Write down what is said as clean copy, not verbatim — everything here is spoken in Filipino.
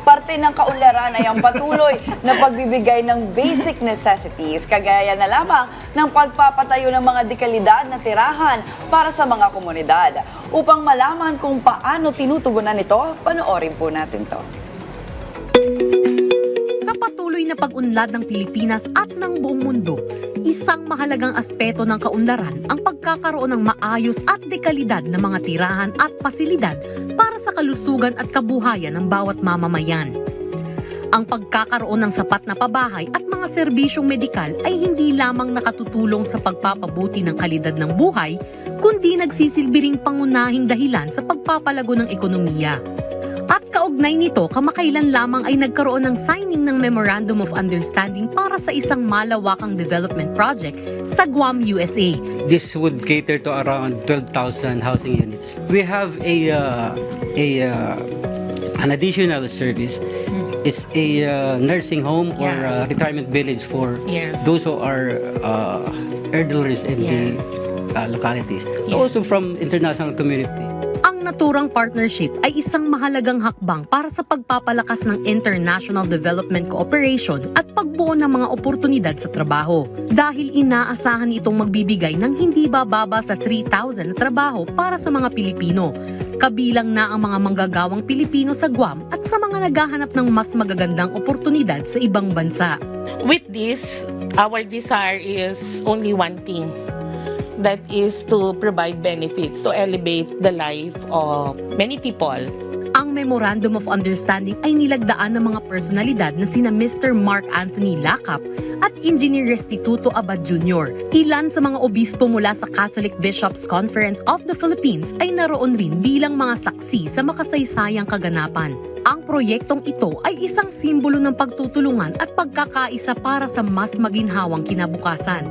Parte ng kaunlaran ay ang patuloy na pagbibigay ng basic necessities, kagaya na lamang ng pagpapatayo ng mga dekalidad na tirahan para sa mga komunidad. Upang malaman kung paano tinutugunan ito, panoorin po natin to. Sa patuloy na pag-unlad ng Pilipinas at ng buong mundo, isang mahalagang aspeto ng kaunlaran ang pagkakaroon ng maayos at dekalidad na mga tirahan at pasilidad para sa kalusugan at kabuhayan ng bawat mamamayan. Ang pagkakaroon ng sapat na pabahay at mga serbisyong medikal ay hindi lamang nakatutulong sa pagpapabuti ng kalidad ng buhay, kundi nagsisilbi ring pangunahing dahilan sa pagpapalago ng ekonomiya. At kaugnay nito, kamakailan lamang ay nagkaroon ng signing ng Memorandum of Understanding para sa isang malawakang development project sa Guam, USA. This would cater to around 12,000 housing units. We have an additional service. It's a nursing home or retirement village for those who are elderly in the localities. Also from international community. Ang naturang partnership ay isang mahalagang hakbang para sa pagpapalakas ng international development cooperation at pagbuo ng mga oportunidad sa trabaho. Dahil inaasahan itong magbibigay ng hindi bababa sa 3,000 na trabaho para sa mga Pilipino. Kabilang na ang mga manggagawang Pilipino sa Guam at sa mga naghahanap ng mas magagandang oportunidad sa ibang bansa. With this, our desire is only one thing. That is to provide benefits, to elevate the life of many people. Ang Memorandum of Understanding ay nilagdaan ng mga personalidad na sina Mr. Mark Anthony Lacap at Engineer Restituto Abad Jr. Ilan sa mga obispo mula sa Catholic Bishops' Conference of the Philippines ay naroon rin bilang mga saksi sa makasaysayang kaganapan. Ang proyektong ito ay isang simbolo ng pagtutulungan at pagkakaisa para sa mas maginhawang kinabukasan.